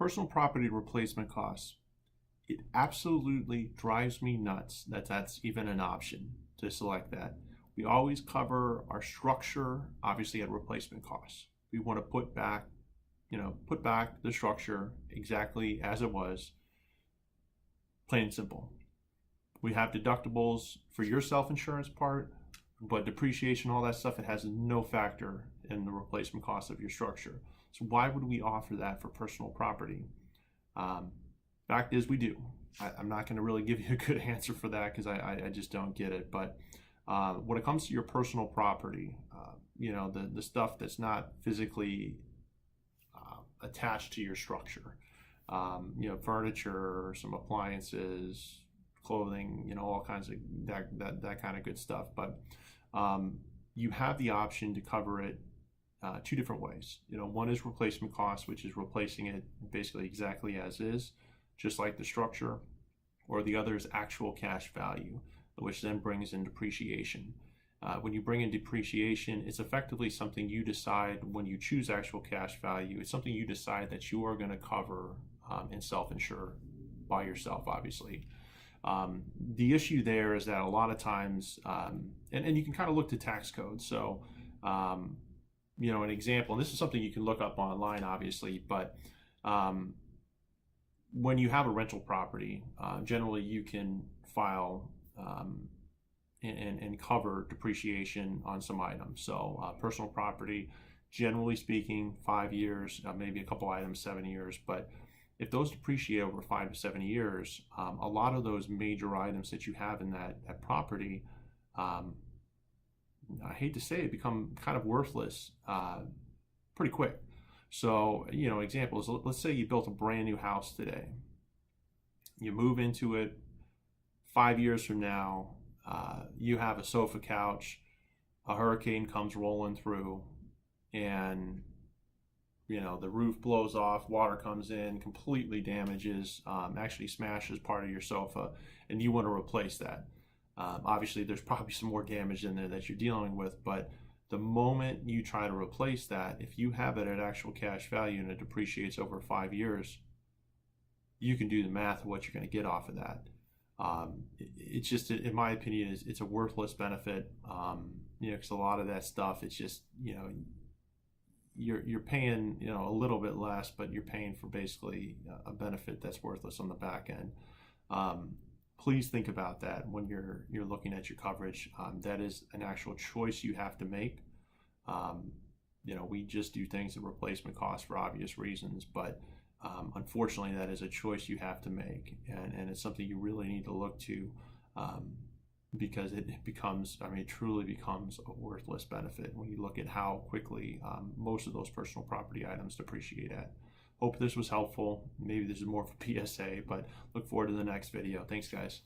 personal property replacement costs. It absolutely drives me nuts that that's even an option to select that. We always cover our structure, obviously, at replacement costs. We want to put back the structure exactly as it was, plain and simple. We have deductibles for your self-insurance part, but depreciation, all that stuff, it has no factor in the replacement cost of your structure. So why would we offer that for personal property? Fact is, we do. I'm not going to really give you a good answer for that because I just don't get it. But when it comes to your personal property, the stuff that's not physically attached to your structure, furniture, some appliances, clothing, all kinds of that kind of good stuff. But you have the option to cover it two different ways. One is replacement cost, which is replacing it basically exactly as is, just like the structure, or the other is actual cash value, which then brings in depreciation. When you bring in depreciation, it's effectively something you decide when you choose actual cash value. It's something you decide that you are going to cover and self-insure by yourself, obviously. The issue there is that a lot of times, and you can kind of look to tax code. So, an example, and this is something you can look up online, obviously, but when you have a rental property, generally you can file and cover depreciation on some items. So personal property, generally speaking, 5 years, maybe a couple items, 7 years. But if those depreciate over 5 to 7 years, a lot of those major items that you have in that property, I hate to say it, become kind of worthless pretty quick. So, examples, let's say you built a brand new house today. You move into it 5 years from now, you have a sofa couch, a hurricane comes rolling through, and, the roof blows off, water comes in, completely damages, actually smashes part of your sofa, and you want to replace that. Obviously, there's probably some more damage in there that you're dealing with, but the moment you try to replace that, if you have it at actual cash value and it depreciates over 5 years, you can do the math of what you're going to get off of that. It's just, in my opinion, it's a worthless benefit. Because a lot of that stuff, it's just, you're paying, a little bit less, but you're paying for basically a benefit that's worthless on the back end. Please think about that when you're looking at your coverage. That is an actual choice you have to make. We just do things at replacement cost for obvious reasons, but unfortunately, that is a choice you have to make, and it's something you really need to look to, because it truly becomes a worthless benefit when you look at how quickly most of those personal property items depreciate at. Hope this was helpful. Maybe this is more of a PSA, but look forward to the next video. Thanks, guys.